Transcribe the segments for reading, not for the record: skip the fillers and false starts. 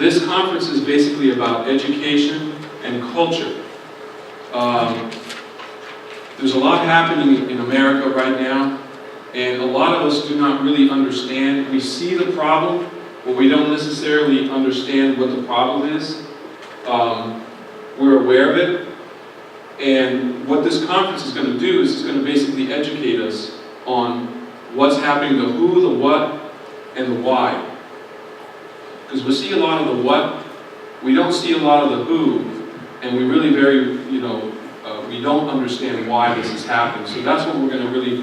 This conference is basically about education and culture. There's a lot happening in America right now, and a lot of us do not really understand. We see the problem, but we don't necessarily understand what the problem is. We're aware of it, and what this conference is going to do is it's going to basically educate us on what's happening, the who, the what, and the why. Because we see a lot of the what, we don't see a lot of the who, and we really we don't understand why this is happening. So that's what we're going to really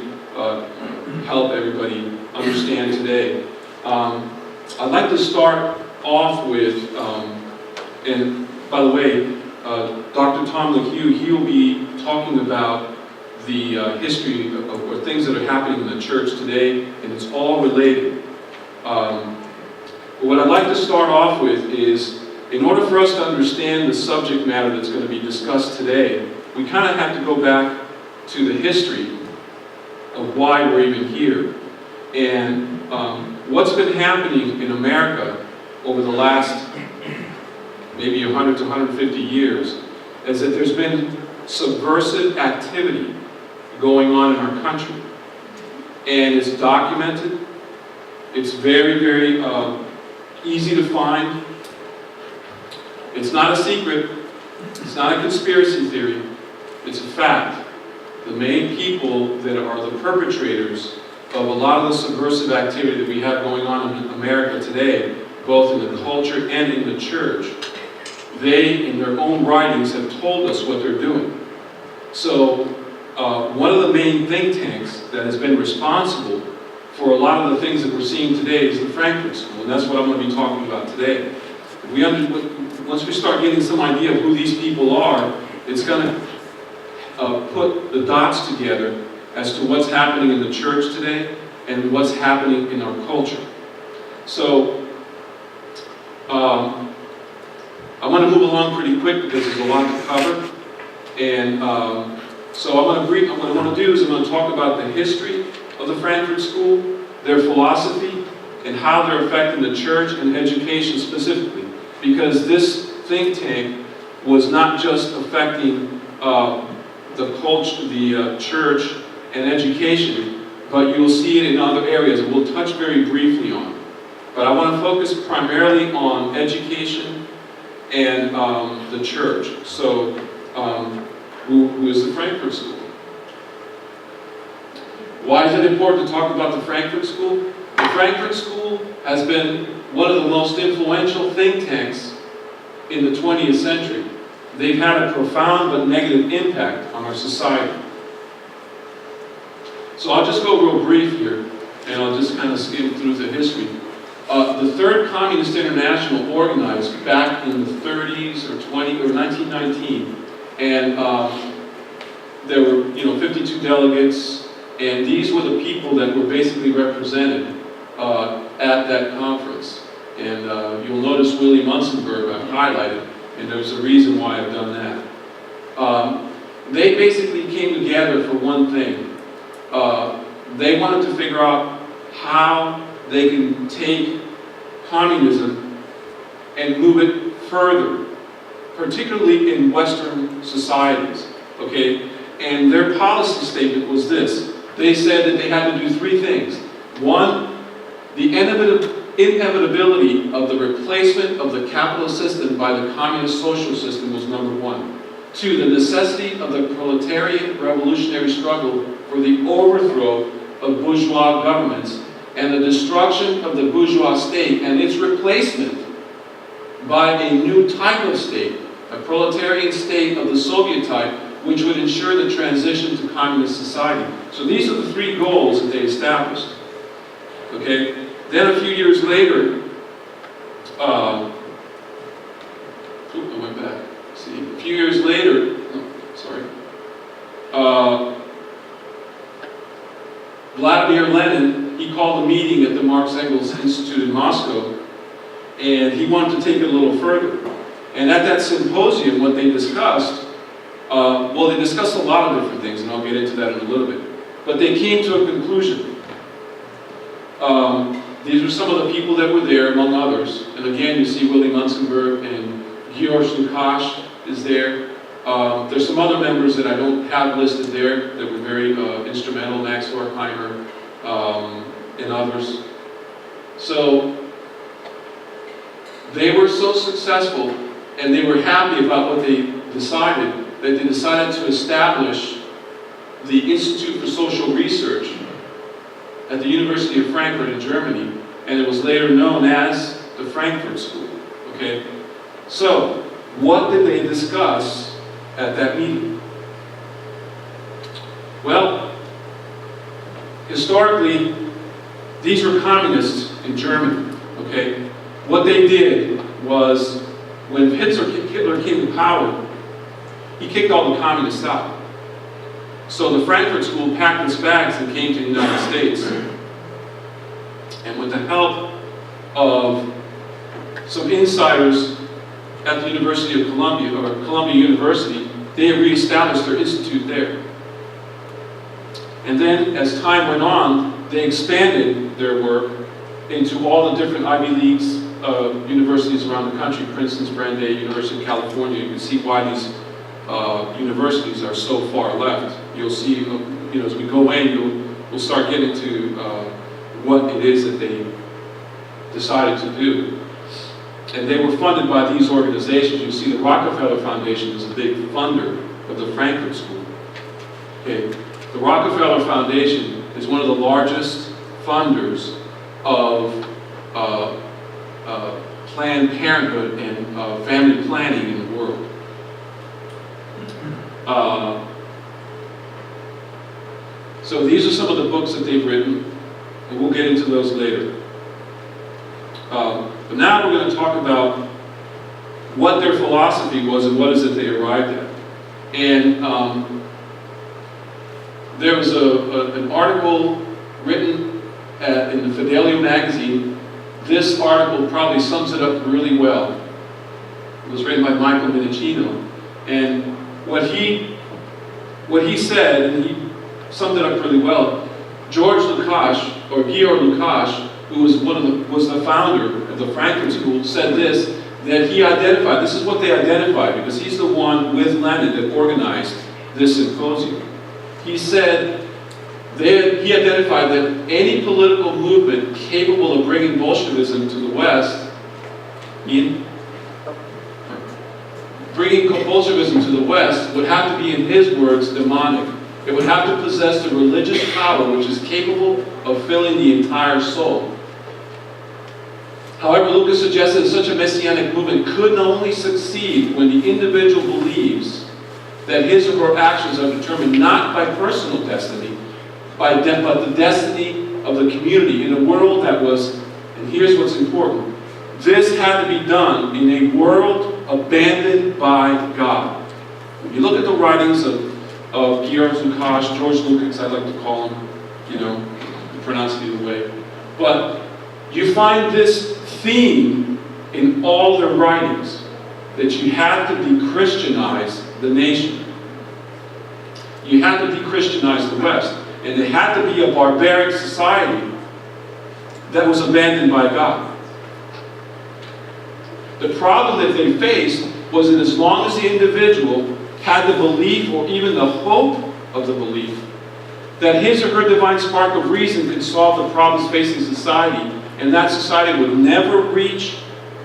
help everybody understand today. I'd like to start off with, and by the way, Dr. Tom LeHue, he'll be talking about the history or things that are happening in the church today, and it's all related. But what I'd like to start off with is, in order for us to understand the subject matter that's going to be discussed today, we kind of have to go back to the history of why we're even here. And what's been happening in America over the last maybe 100 to 150 years is that there's been subversive activity going on in our country. And it's documented. It's very, very easy to find. It's not a secret. It's not a conspiracy theory. It's a fact. The main people that are the perpetrators of a lot of the subversive activity that we have going on in America today, both in the culture and in the church, they, in their own writings, have told us what they're doing. So, one of the main think tanks that has been responsible for a lot of the things that we're seeing today is the Frankfurt School, and that's what I'm going to be talking about today. Once we start getting some idea of who these people are, it's going to put the dots together as to what's happening in the church today and what's happening in our culture. So, I want to move along pretty quick because there's a lot to cover. And so what I want to do is I'm going to talk about the history of the Frankfurt School, their philosophy, and how they're affecting the church and education specifically. Because this think tank was not just affecting the culture, the church and education, but you'll see it in other areas, and we'll touch very briefly on it. But I want to focus primarily on education and the church. So, who is the Frankfurt School? Why is it important to talk about the Frankfurt School? The Frankfurt School has been one of the most influential think tanks in the 20th century. They've had a profound but negative impact on our society. So I'll just go real brief here, and I'll just kind of skim through the history. The Third Communist International organized back in the 30s or 1919, and there were 52 delegates, and these were the people that were basically represented at that conference. And you'll notice Willie Munzenberg I've highlighted, and there's a reason why I've done that. They basically came together for one thing. They wanted to figure out how they can take communism and move it further, particularly in Western societies, okay? And their policy statement was this. They said that they had to do three things. One, the inevitability of the replacement of the capitalist system by the communist social system was number one. Two, the necessity of the proletarian revolutionary struggle for the overthrow of bourgeois governments and the destruction of the bourgeois state and its replacement by a new type of state, a proletarian state of the Soviet type, which would ensure the transition to communist society. So these are the three goals that they established. Okay? Then a few years later, I went back. See, a few years later, Vladimir Lenin, he called a meeting at the Marx Engels Institute in Moscow, and he wanted to take it a little further. And at that symposium, what they discussed, they discussed a lot of different things, and I'll get into that in a little bit. But they came to a conclusion. These are some of the people that were there, among others. And again, you see Willie Munzenberg and Georg Lukács is there. There's some other members that I don't have listed there that were very instrumental, Max Horkheimer, and others. So they were so successful, and they were happy about what they decided, that they decided to establish the Institute for Social Research at the University of Frankfurt in Germany, and it was later known as the Frankfurt School. Okay? So, what did they discuss at that meeting? Well, historically, these were communists in Germany. Okay? What they did was, when Hitler came to power, he kicked all the communists out. So the Frankfurt School packed its bags and came to the United States. And with the help of some insiders at the University of Columbia, or Columbia University, they reestablished their institute there. And then, as time went on, they expanded their work into all the different Ivy Leagues, universities around the country, Princeton's, Brandeis, University of California. You can see why these universities are so far left. You'll see, as we go in, we'll start getting to what it is that they decided to do. And they were funded by these organizations. You see the Rockefeller Foundation is a big funder of the Frankfurt School. Okay. The Rockefeller Foundation is one of the largest funders of Planned Parenthood and family planning in the world. So these are some of the books that they've written, and we'll get into those later. But now we're going to talk about what their philosophy was and what is it they arrived at. And there was an article written in the Fidelio magazine. This article probably sums it up really well. It was written by Michael Minicino. And what he said, and he summed it up really well, Georg Lukács, or Georg Lukács, who was the founder of the Frankfurt School, said this, that he identified, this is what they identified, because he's the one with Lenin that organized this symposium. He said, he identified that any political movement capable of bringing Bolshevism to the West, would have to be, in his words, demonic. It would have to possess the religious power which is capable of filling the entire soul. However, Lucas suggested that such a messianic movement could only succeed when the individual believes that his or her actions are determined not by personal destiny, but the destiny of the community in a world that was, and here's what's important, this had to be done in a world abandoned by God. If you look at the writings of Georg Lukács, George Lucas, I like to call him, pronounce it either way. But you find this theme in all their writings, that you had to de-Christianize the nation. You had to de-Christianize the West. And it had to be a barbaric society that was abandoned by God. The problem that they faced was that as long as the individual had the belief, or even the hope of the belief, that his or her divine spark of reason could solve the problems facing society, and that society would never reach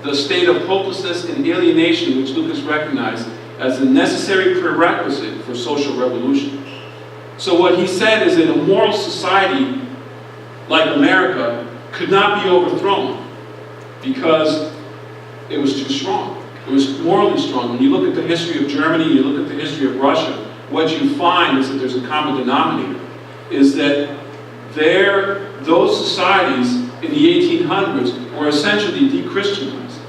the state of hopelessness and alienation which Lucas recognized as a necessary prerequisite for social revolution. So what he said is that a moral society like America could not be overthrown because it was too strong. It was morally strong. When you look at the history of Germany, you look at the history of Russia, what you find is that there's a common denominator, is that those societies in the 1800s were essentially de-Christianized.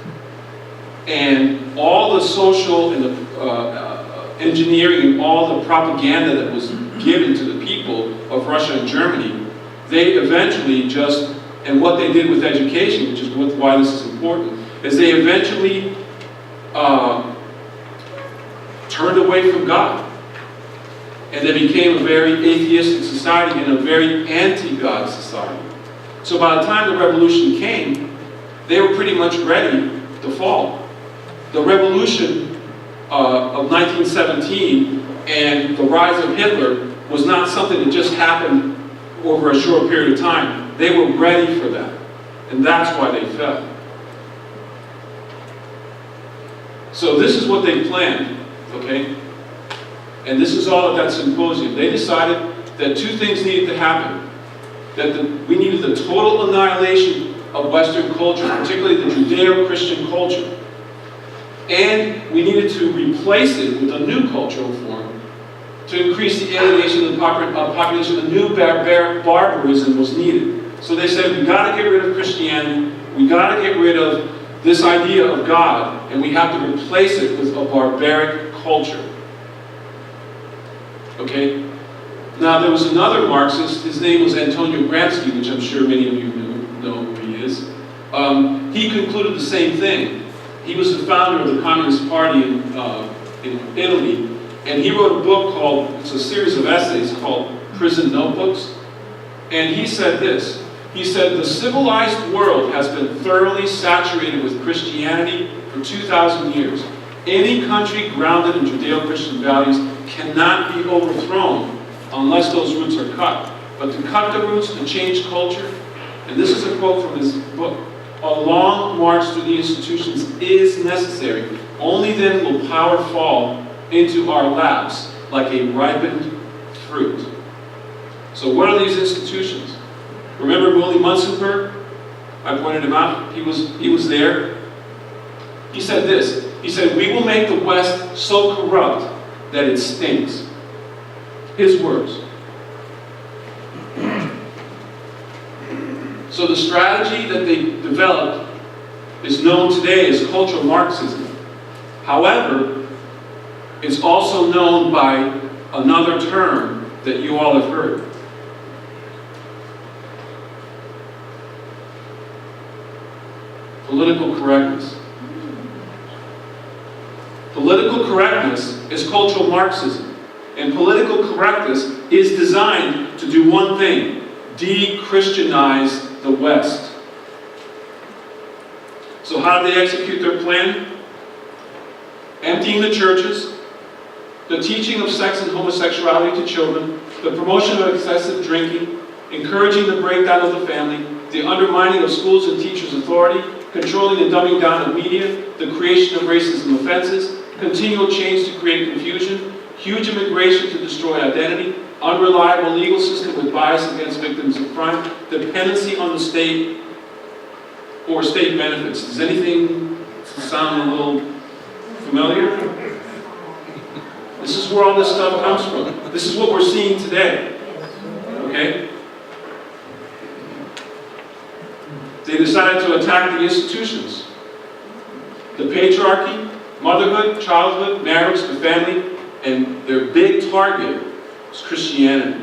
And all the social and the engineering and all the propaganda that was given to the people of Russia and Germany, they eventually just, and what they did with education, which is why this is important, is they eventually turned away from God. And they became a very atheistic society and a very anti-God society. So by the time the revolution came, they were pretty much ready to fall. The revolution of 1917 and the rise of Hitler was not something that just happened over a short period of time. They were ready for that. And that's why they fell. So this is what they planned, okay? And this is all at that symposium. They decided that two things needed to happen. That we needed the total annihilation of Western culture, particularly the Judeo-Christian culture. And we needed to replace it with a new cultural form to increase the alienation of the population. A new barbaric barbarism was needed. So they said, we got to get rid of Christianity, we got to get rid of this idea of God, and we have to replace it with a barbaric culture. Okay? Now, there was another Marxist, his name was Antonio Gramsci, which I'm sure many of you know who he is. He concluded the same thing. He was the founder of the Communist Party in Italy, and he wrote a book called, it's a series of essays called Prison Notebooks, and he said this. He said, the civilized world has been thoroughly saturated with Christianity for 2,000 years. Any country grounded in Judeo-Christian values cannot be overthrown unless those roots are cut. But to cut the roots, to change culture, and this is a quote from his book, a long march through the institutions is necessary. Only then will power fall into our laps like a ripened fruit. So what are these institutions? Remember Willie Munzenberg? I pointed him out. He was there. He said this. He said, we will make the West so corrupt that it stinks. His words. So the strategy that they developed is known today as cultural Marxism. However, it's also known by another term that you all have heard. Political correctness. Political correctness is cultural Marxism. And political correctness is designed to do one thing: de-Christianize the West. So how do they execute their plan? Emptying the churches, the teaching of sex and homosexuality to children, the promotion of excessive drinking, encouraging the breakdown of the family, the undermining of schools and teachers' authority, controlling and dumbing down of media, the creation of racism offenses, continual change to create confusion, huge immigration to destroy identity, unreliable legal system with bias against victims of crime, dependency on the state or state benefits. Does anything sound a little familiar? This is where all this stuff comes from. This is what we're seeing today. Okay? They decided to attack the institutions. The patriarchy, motherhood, childhood, marriage, the family, and their big target was Christianity.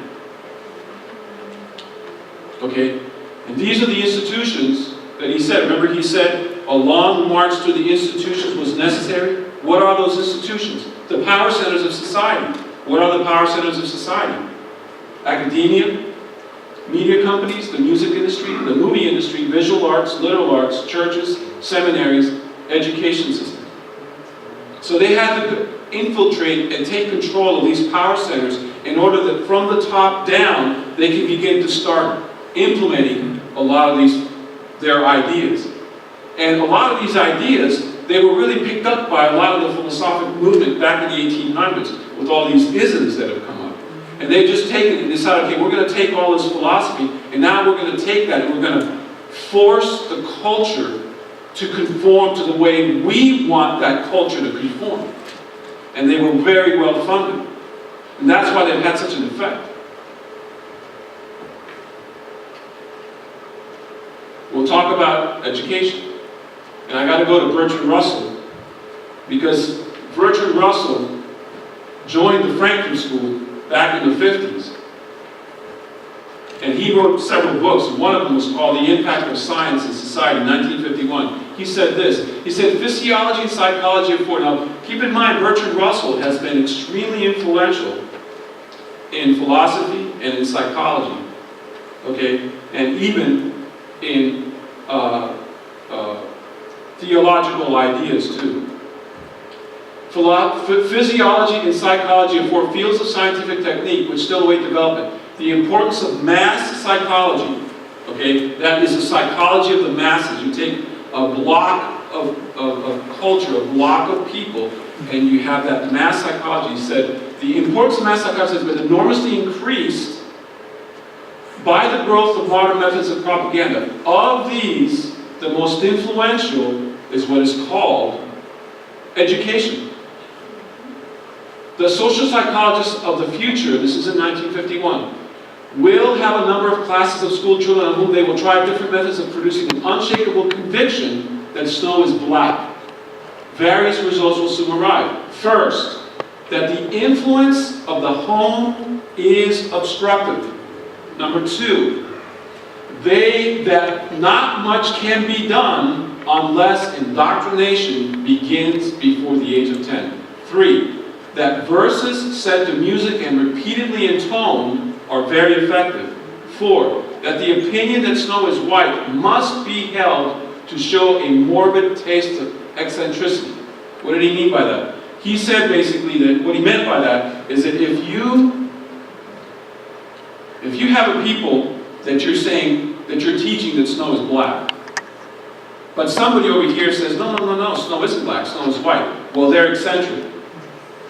Okay? And these are the institutions that he said. Remember he said a long march through the institutions was necessary? What are those institutions? The power centers of society. What are the power centers of society? Academia, media companies, the music industry, the movie industry, visual arts, literal arts, churches, seminaries, education system. So they had to infiltrate and take control of these power centers in order that from the top down they can begin to start implementing a lot of their ideas. And a lot of these ideas, they were really picked up by a lot of the philosophical movement back in the 1800s with all these isms that have come up. And they've just taken it and decided, okay, we're going to take all this philosophy, and now we're going to take that and we're going to force the culture to conform to the way we want that culture to conform. And they were very well funded. And that's why they've had such an effect. We'll talk about education. And I got to go to Bertrand Russell, because Bertrand Russell joined the Frankfurt School back in the 50s. And he wrote several books. One of them was called The Impact of Science in Society in 1951. He said this. He said, physiology and psychology of thought. Now, keep in mind, Bertrand Russell has been extremely influential in philosophy and in psychology. Okay? And even in theological ideas too. Physiology and psychology are four fields of scientific technique which still await development. The importance of mass psychology, okay, that is the psychology of the masses. You take a block of culture, a block of people, and you have that mass psychology. He said, the importance of mass psychology has been enormously increased by the growth of modern methods of propaganda. Of these, the most influential is what is called education. The social psychologists of the future, this is in 1951, will have a number of classes of school children on whom they will try different methods of producing an unshakable conviction that snow is black. Various results will soon arrive. First, that the influence of the home is obstructive. Number two, that not much can be done unless indoctrination begins before the age of 10. 3, that verses set to music and repeatedly intoned are very effective. 4, that the opinion that snow is white must be held to show a morbid taste of eccentricity. What did he mean by that? He said basically that what he meant by that is that if you have a people that you're saying, that you're teaching that snow is black, but somebody over here says, no, snow isn't black, snow is white. Well, they're eccentric.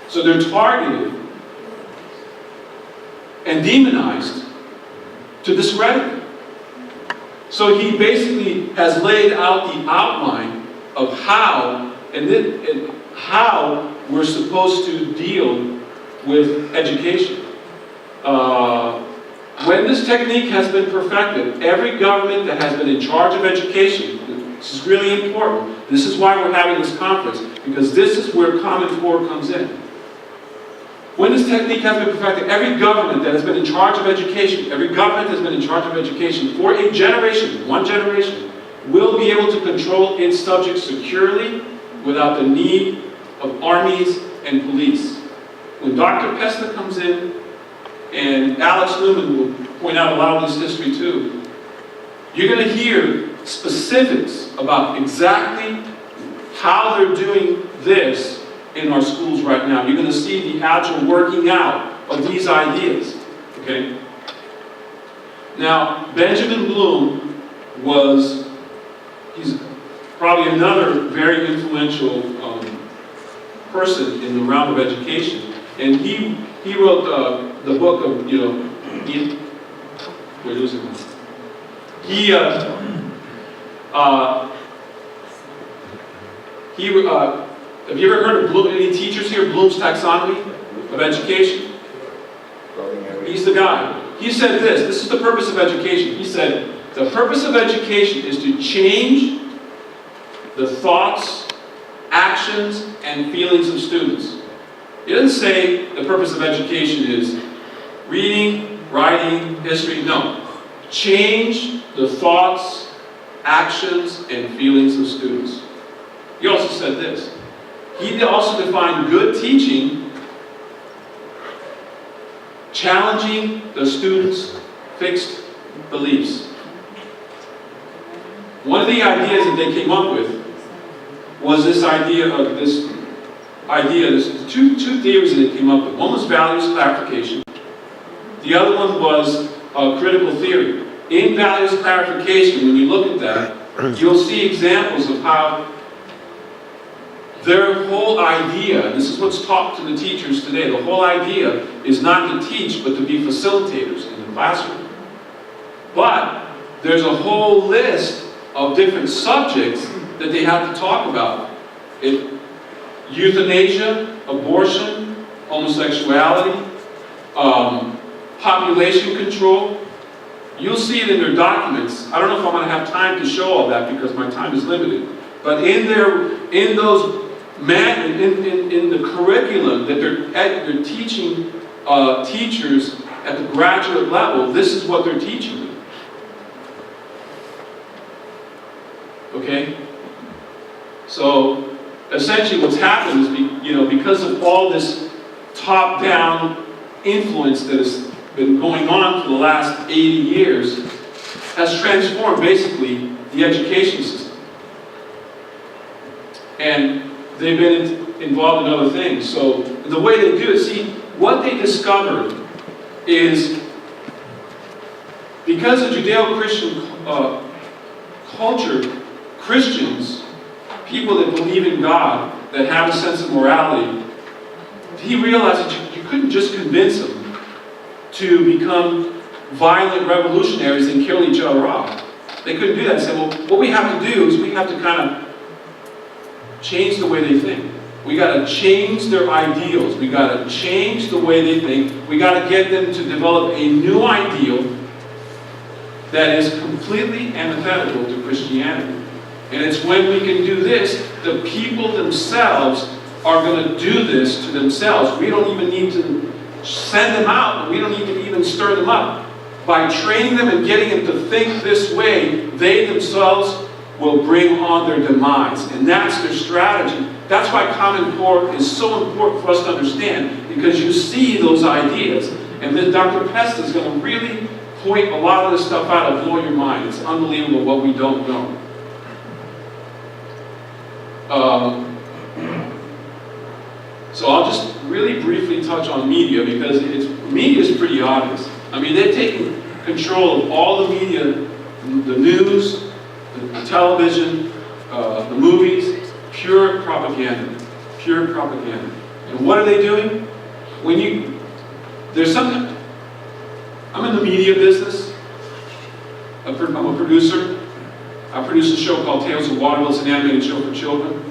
So they're targeted and demonized to discredit it. So he basically has laid out the outline of how we're supposed to deal with education. When this technique has been perfected, every government that has been in charge of education, this is really important, this is why we're having this conference, because this is where Common Core comes in. When this technique has been perfected, every government that has been in charge of education, every government that has been in charge of education for a generation, one generation, will be able to control its subjects securely without the need of armies and police. When Dr. Pesta comes in, and Alex Newman will point out a lot of this history too, you're going to hear specifics about exactly how they're doing this in our schools right now. You're going to see the actual working out of these ideas. Okay? Now, Benjamin Bloom he's probably another very influential person in the realm of education. And he wrote the book of, we're losing him. Have you ever heard of Bloom, any teachers here, Bloom's taxonomy of education? He's the guy. He said this is the purpose of education. He said, the purpose of education is to change the thoughts, actions, and feelings of students. He doesn't say the purpose of education is reading, writing, history. No. Change the thoughts, actions, and feelings of students. He also said this. He also defined good teaching, challenging the students' fixed beliefs. One of the ideas that they came up with was this idea, two theories that they came up with. One was values clarification. The other one was critical theory. In values clarification, when you look at that, you'll see examples of how their whole idea, this is what's taught to the teachers today, the whole idea is not to teach, but to be facilitators in the classroom. But there's a whole list of different subjects that they have to talk about. Euthanasia, abortion, homosexuality, population control. You'll see it in their documents. I don't know if I'm going to have time to show all that because my time is limited. But in the curriculum that they're teaching teachers at the graduate level, this is what they're teaching them. Okay? So essentially what's happened is, because of all this top-down influence that has been going on for the last 80 years, has transformed basically the education system. And they've been involved in other things. So the way they do it, see, what they discovered is because of Judeo-Christian culture, Christians, people that believe in God, that have a sense of morality, he realized that you couldn't just convince them to become violent revolutionaries and kill each other off. They couldn't do that. They said, well, what we have to do is we have to kind of change the way they think. We got to change their ideals. We got to change the way they think. We got to get them to develop a new ideal that is completely antithetical to Christianity. And it's when we can do this, the people themselves are going to do this to themselves. We don't even need to send them out. We don't need to even stir them up. By training them and getting them to think this way, they themselves will bring on their demise. And that's their strategy. That's why Common Core is so important for us to understand, because you see those ideas. And then Dr. Pesta is going to really point a lot of this stuff out and blow your mind. It's unbelievable what we don't know. So I'll just really briefly touch on media, because media is pretty obvious. I mean, they've taken control of all the media, the news, the television, the movies, pure propaganda. Pure propaganda. And what are they doing? There's something, I'm in the media business. I'm a producer. I produce a show called Tales of Waterville. It's an animated show for children.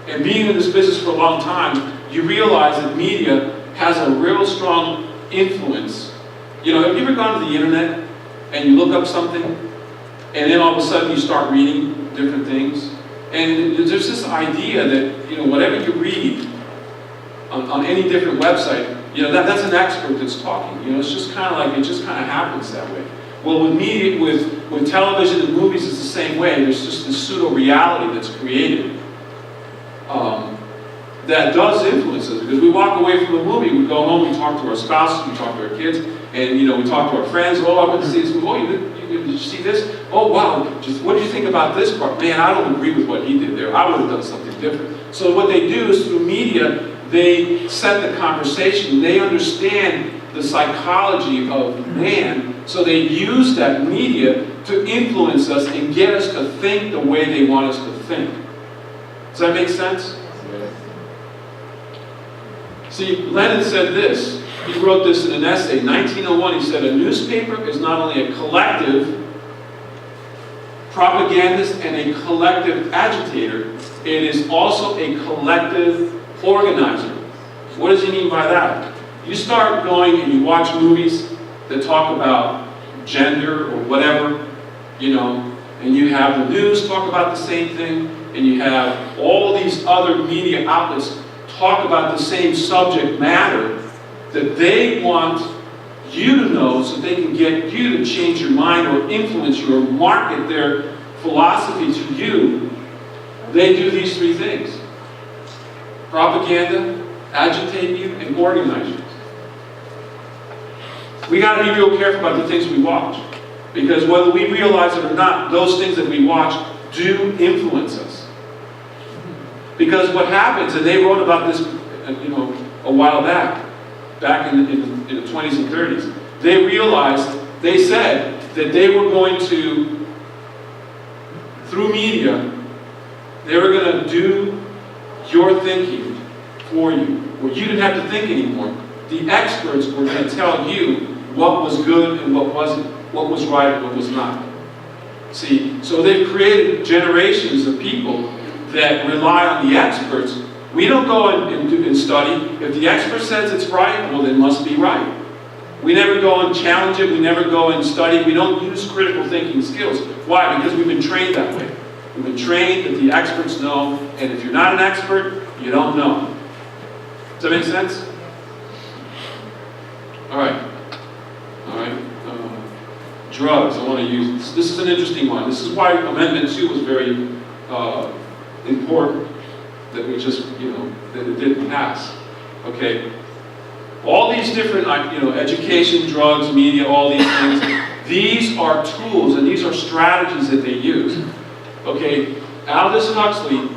And being in this business for a long time, you realize that media has a real strong influence. You know, have you ever gone to the internet and you look up something, and then all of a sudden you start reading different things? And there's this idea that, you know, whatever you read on any different website, you know, that's an expert that's talking. You know, it's just kind of like, it just kind of happens that way. Well, with media, with television and movies, it's the same way. There's just this pseudo-reality that's created that does influence us. Because we walk away from the movie, we go home, we talk to our spouses, we talk to our kids, and, you know, we talk to our friends. Oh, I went to see this movie. Oh, did you see this? Oh, wow. What did you think about this part? Man, I don't agree with what he did there. I would have done something different. So what they do is, through media, they set the conversation. They understand the psychology of man, so they use that media to influence us and get us to think the way they want us to think. Does that make sense? See, Lenin said this. He wrote this in an essay, 1901. He said, a newspaper is not only a collective propagandist and a collective agitator, it is also a collective organizer. What does he mean by that? You start going and you watch movies that talk about gender or whatever, you know, and you have the news talk about the same thing, and you have all these other media outlets talk about the same subject matter that they want you to know, so they can get you to change your mind or influence you or market their philosophy to you. They do these three things: propaganda, agitate you, and organize you. We got to be real careful about the things we watch, because whether we realize it or not, those things that we watch do influence us. Because what happens, and they wrote about this, you know, a while back in the 20s and 30s, they realized, they said that they were going to, through media, they were going to do your thinking for you, where you didn't have to think anymore. The experts were going to tell you what was good and what wasn't, what was right and what was not. See, so they've created generations of people that rely on the experts. We don't go and study. If the expert says it's right, well, it must be right. We never go and challenge it. We never go and study. We don't use critical thinking skills. Why? Because we've been trained that way. We've been trained that the experts know, and if you're not an expert, you don't know. Does that make sense? All right. All right. Drugs, I want to use. This is an interesting one. This is why Amendment 2 was very important, that we just, you know, that it didn't pass. Okay? All these different, you know, education, drugs, media, all these things, These are tools and these are strategies that they use. Okay, Aldous Huxley,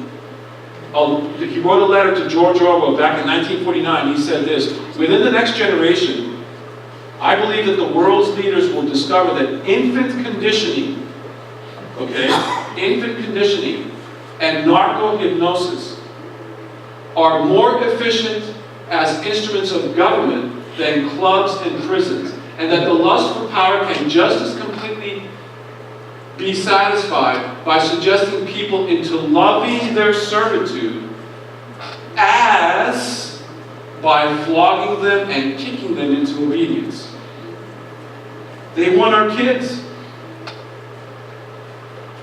he wrote a letter to George Orwell back in 1949. He said this: within the next generation, I believe that the world's leaders will discover that infant conditioning, infant conditioning and narco-hypnosis are more efficient as instruments of government than clubs and prisons, and that the lust for power can just as completely be satisfied by suggesting people into loving their servitude as by flogging them and kicking them into obedience. They want our kids.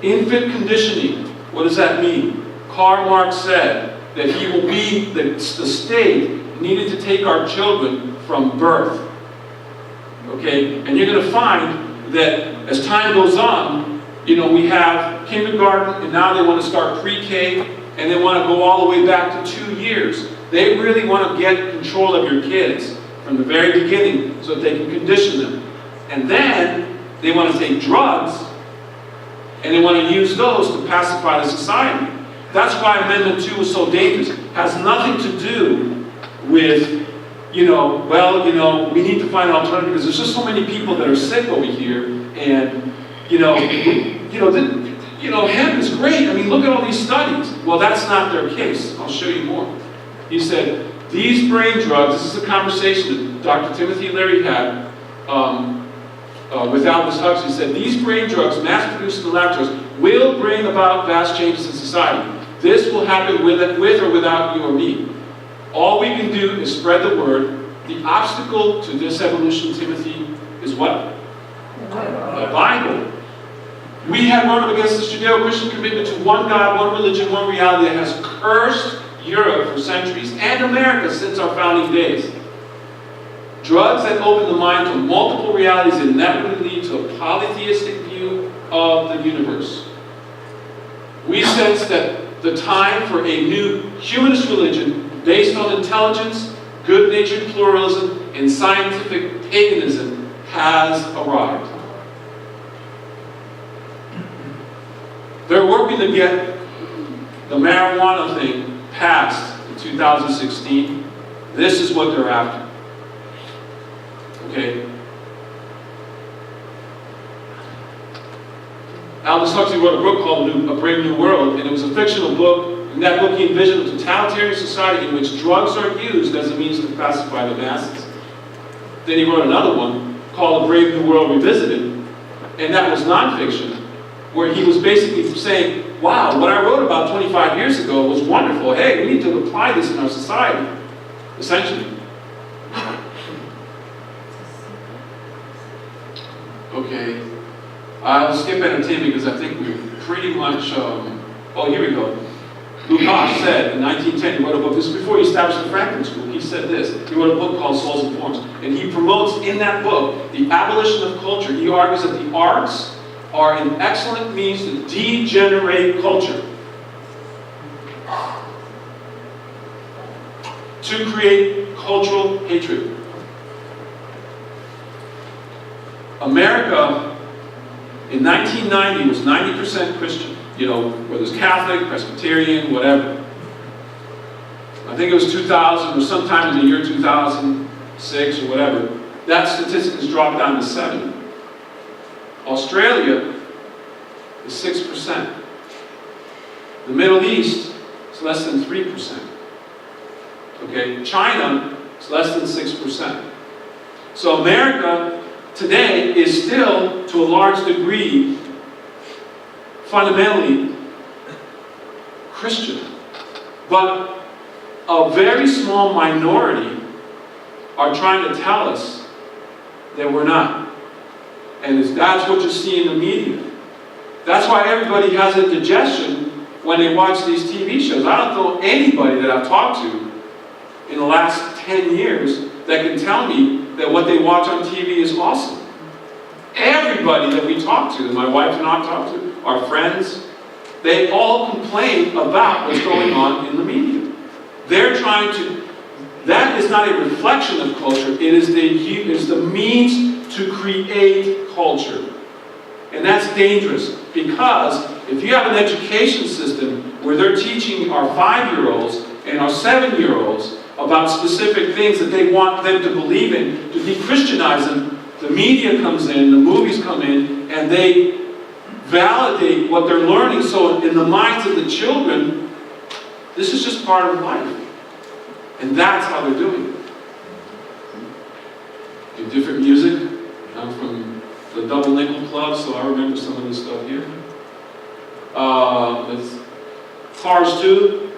Infant conditioning. What does that mean? Karl Marx said that he will be, the state needed to take our children from birth. Okay? And you're going to find that as time goes on, we have kindergarten, and now they want to start pre-K, and they want to go all the way back to 2 years. They really want to get control of your kids from the very beginning so that they can condition them. And then they want to take drugs, and they want to use those to pacify the society. That's why Amendment 2 is so dangerous. It has nothing to do with, we need to find an alternative because there's just so many people that are sick over here, and, hemp is great. I mean, look at all these studies. Well, that's not their case. I'll show you more. He said, these brain drugs, this is a conversation that Dr. Timothy Leary had with Aldous Huxley. He said, these brain drugs, mass-produced in the laboratories, will bring about vast changes in society. This will happen with or without you or me. All we can do is spread the word. The obstacle to this evolution, Timothy, is what? The Bible. We have run up against this Judeo-Christian commitment to one God, one religion, one reality that has cursed Europe for centuries and America since our founding days. Drugs that open the mind to multiple realities inevitably lead to a polytheistic view of the universe. We sense that the time for a new humanist religion based on intelligence, good-natured pluralism, and scientific paganism has arrived. They're working to get the marijuana thing passed in 2016. This is what they're after. Okay? Aldous Huxley wrote a book called A Brave New World, and it was a fictional book. In that book, he envisioned a totalitarian society in which drugs are used as a means to pacify the masses. Then he wrote another one called A Brave New World Revisited, and that was nonfiction, where he was basically saying, wow, what I wrote about 25 years ago was wonderful. Hey, we need to apply this in our society, essentially. Okay, I'll skip entertainment because I think we're pretty much, here we go. Lukács said in 1910, he wrote a book, this is before he established the Frankfurt School, he said this, he wrote a book called Souls and Forms, and he promotes in that book the abolition of culture. He argues that the arts are an excellent means to degenerate culture, to create cultural hatred. America in 1990 was 90% Christian, whether it's Catholic, Presbyterian, whatever. I think it was 2000 or sometime in the year 2006 or whatever. That statistic has dropped down to 7. Australia is 6%. The Middle East is less than 3%. Okay, China is less than 6%. So America today is still, to a large degree, fundamentally Christian. But a very small minority are trying to tell us that we're not. And that's what you see in the media. That's why everybody has indigestion when they watch these TV shows. I don't know anybody that I've talked to in the last 10 years that can tell me that what they watch on TV is awesome. Everybody that we talk to, my wife and I talk to, our friends, they all complain about what's going on in the media. They're trying to, that is not a reflection of culture. It is the means to create culture. And that's dangerous, because if you have an education system where they're teaching our 5-year-olds and our 7-year-olds about specific things that they want them to believe in, to de-Christianize them, the media comes in, the movies come in, and they validate what they're learning. So in the minds of the children, this is just part of life. And that's how they're doing it. Do different music. I'm from the Double Nickel Club, so I remember some of this stuff here. Cars 2.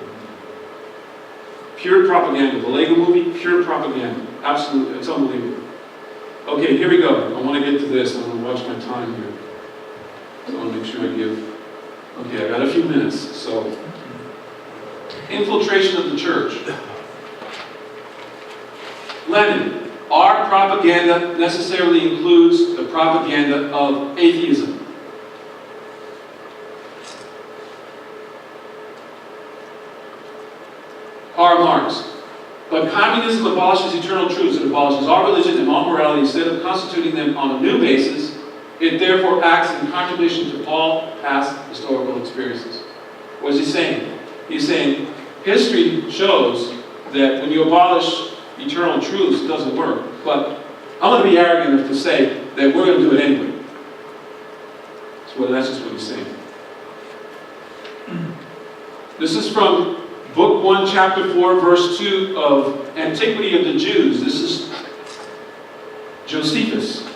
Pure propaganda. The Lego movie, pure propaganda. Absolutely, it's unbelievable. Okay, here we go. I want to get to this. I'm going to watch my time here. So I want to make sure I give... Okay, I got a few minutes, so... Infiltration of the church. Lenin. Our propaganda necessarily includes the propaganda of atheism. Karl Marx. But communism abolishes eternal truths. It abolishes our religion and all morality. Instead of constituting them on a new basis, it therefore acts in contradiction to all past historical experiences. What is he saying? He's saying history shows that when you abolish eternal truths, it doesn't work. But I'm going to be arrogant enough to say that we're going to do it anyway. That's just what he's saying. This is from Book 1, Chapter 4, Verse 2 of Antiquity of the Jews. This is Josephus.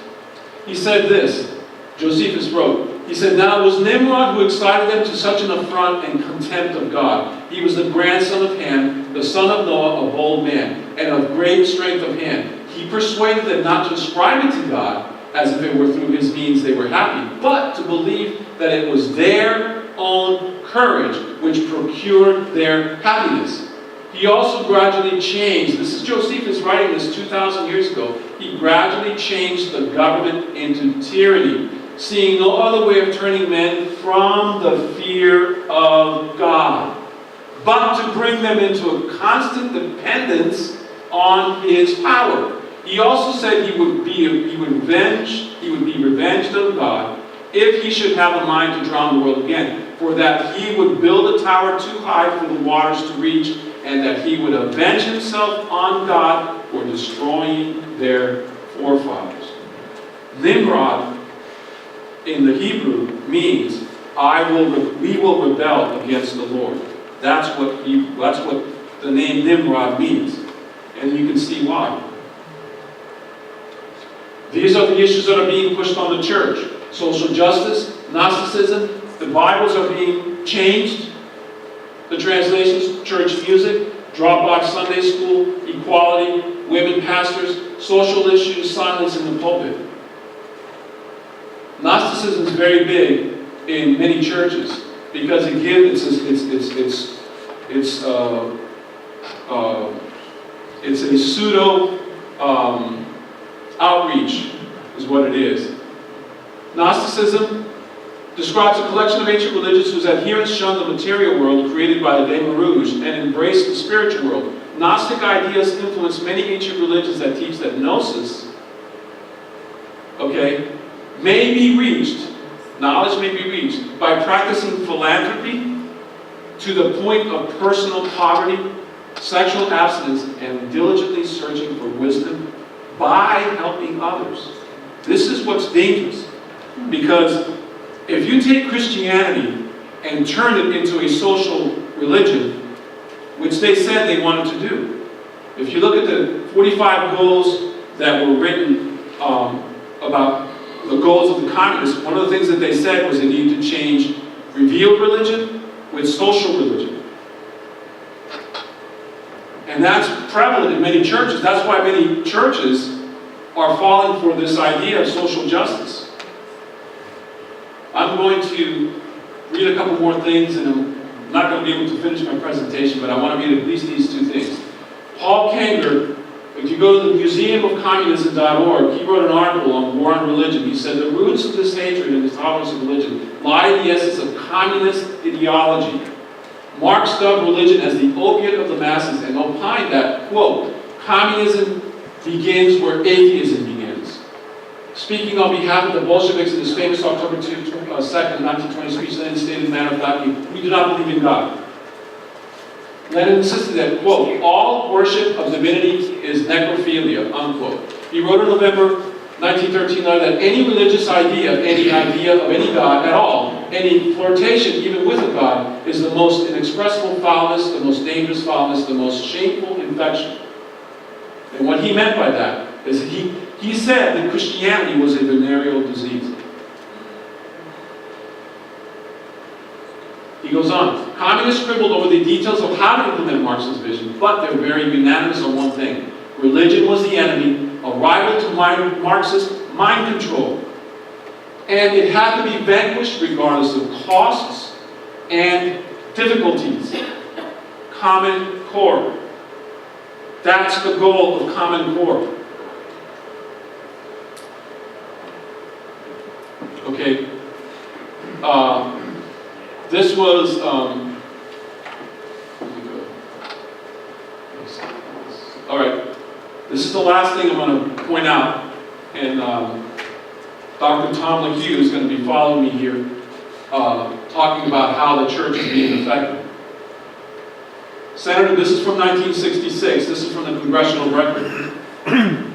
He said this. Josephus wrote, he said, "Now it was Nimrod who excited them to such an affront and contempt of God. He was the grandson of Ham, the son of Noah, a bold man, and of great strength of hand. He persuaded them not to ascribe it to God, as if it were through his means they were happy, but to believe that it was their own courage which procured their happiness. He also gradually changed," this is Josephus writing this 2,000 years ago, "he gradually changed the government into tyranny, seeing no other way of turning men from the fear of God, but to bring them into a constant dependence on his power. He also said he would be revenged of God if he should have a mind to drown the world again, for that he would build a tower too high for the waters to reach, and that he would avenge himself on God for destroying their forefathers." Nimrod in the Hebrew means we will rebel against the Lord. That's what the name Nimrod means. And you can see why. These are the issues that are being pushed on the church. Social justice, Gnosticism, the Bibles are being changed. The translations, church music, Dropbox Sunday school, equality, women pastors, social issues, silence in the pulpit. Gnosticism is very big in many churches because it gives it's a pseudo outreach is what it is. Gnosticism describes a collection of ancient religions whose adherents shunned the material world created by the Demiurge and embraced the spiritual world. Gnostic ideas influence many ancient religions that teach that gnosis, may be reached, knowledge may be reached, by practicing philanthropy to the point of personal poverty, sexual abstinence, and diligently searching for wisdom by helping others. This is what's dangerous, because if you take Christianity and turn it into a social religion, which they said they wanted to do. If you look at the 45 goals that were written about the goals of the communists, one of the things that they said was they needed to change revealed religion with social religion. And that's prevalent in many churches. That's why many churches are falling for this idea of social justice. I'm going to read a couple more things, and I'm not going to be able to finish my presentation, but I want to read at least these two things. Paul Kenger, if you go to the museumofcommunism.org, he wrote an article on war on religion. He said the roots of this hatred and intolerance of religion lie in the essence of communist ideology. Marx dubbed religion as the opiate of the masses and opined that, quote, Communism begins where atheism begins. Speaking on behalf of the Bolsheviks in his famous October 2nd, 1920 speech, Lenin stated, "Man of God, we do not believe in God." Lenin insisted that, quote, "all worship of divinity is necrophilia," unquote. He wrote in November 1913 that any religious idea of any God at all, any flirtation even with a God, is the most inexpressible foulness, the most dangerous foulness, the most shameful infection. And what he meant by that is that he said that Christianity was a venereal disease. He goes on, communists scribbled over the details of how to implement Marx's vision, but they're very unanimous on one thing. Religion was the enemy, a rival to Marxist mind control. And it had to be vanquished regardless of costs and difficulties. Common core. That's the goal of Common Core. Okay. This was, all right. This is the last thing I'm going to point out. And Dr. Tom LeHue is going to be following me here, talking about how the church is being affected. Senator, this is from 1966. This is from the Congressional Record.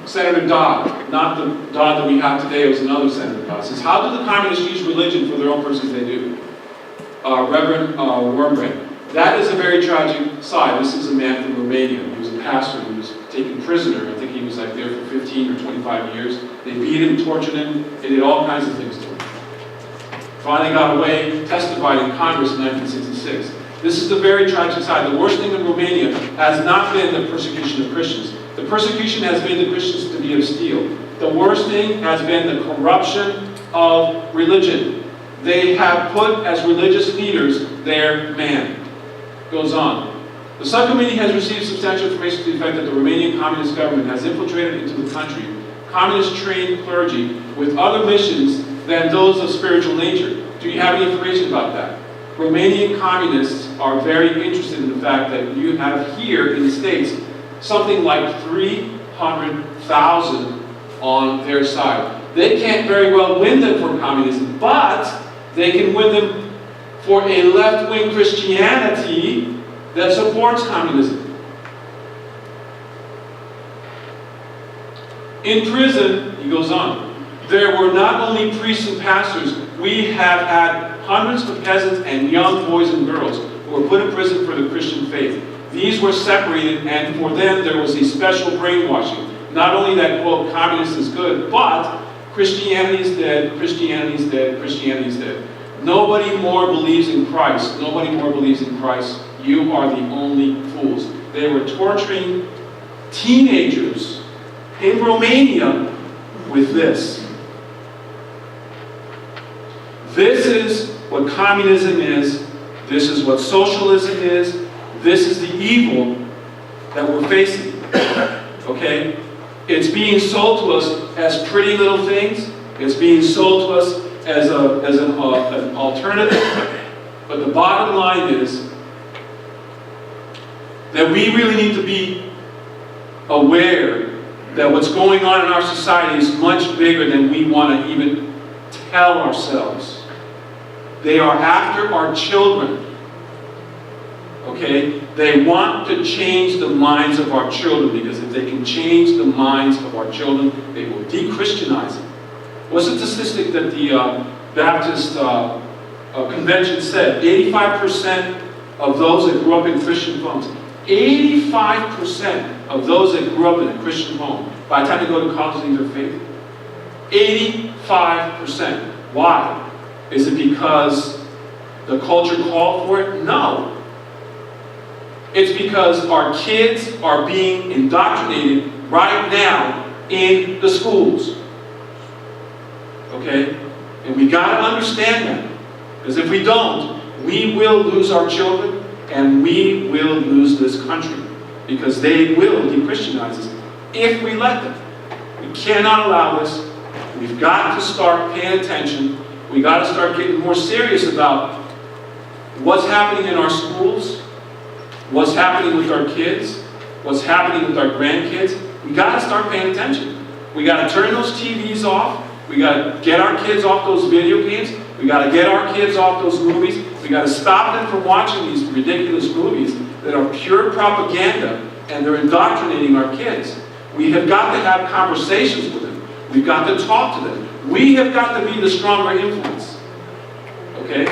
Senator Dodd, not the Dodd that we have today, it was another Senator Dodd, says, "How do the communists use religion for their own purposes?" They do. Reverend Wormbrand, that is a very tragic side. This is a man from Romania. He was a pastor. He was taken prisoner. I think he was like there for 15 or 25 years. They beat him, tortured him, they did all kinds of things to him. Finally got away, testified in Congress in 1966. This is the very tragic side. The worst thing in Romania has not been the persecution of Christians. The persecution has been the Christians to be of steel. The worst thing has been the corruption of religion. They have put as religious leaders their man. Goes on. The subcommittee has received substantial information to the effect that the Romanian communist government has infiltrated into the country communist-trained clergy with other missions than those of spiritual nature. Do you have any information about that? Romanian communists are very interested in the fact that you have here in the States something like 300,000 on their side. They can't very well win them for communism, but they can win them for a left-wing Christianity that supports communism. In prison, he goes on, there were not only priests and pastors, we have had hundreds of peasants and young boys and girls who were put in prison for the Christian faith. These were separated, and for them there was a special brainwashing. Not only that, quote, communist is good, but Christianity is dead, Christianity is dead, Christianity is dead. Nobody more believes in Christ. Nobody more believes in Christ. You are the only fools. They were torturing teenagers in Romania with this. This is what communism is. This is what socialism is. This is the evil that we're facing. Okay? It's being sold to us as pretty little things. It's being sold to us as an alternative. But the bottom line is that we really need to be aware that what's going on in our society is much bigger than we want to even tell ourselves. They are after our children. Okay? They want to change the minds of our children, because if they can change the minds of our children, they will de-Christianize them. What's the statistic that the Baptist Convention said? 85% of those that grew up in Christian homes, 85% of those that grew up in a Christian home, by the time they go to college, leave their faith. 85%. Why? Is it because the culture called for it? No. It's because our kids are being indoctrinated right now in the schools. Okay? And we got to understand that. Because if we don't, we will lose our children and we will lose this country. Because they will de-Christianize us if we let them. We cannot allow this. We've got to start paying attention. We've got to start getting more serious about what's happening in our schools, what's happening with our kids, what's happening with our grandkids, we gotta start paying attention. We gotta turn those TVs off. We gotta get our kids off those video games. We gotta get our kids off those movies. We gotta stop them from watching these ridiculous movies that are pure propaganda and they're indoctrinating our kids. We have got to have conversations with them. We've got to talk to them. We have got to be the stronger influence. Okay?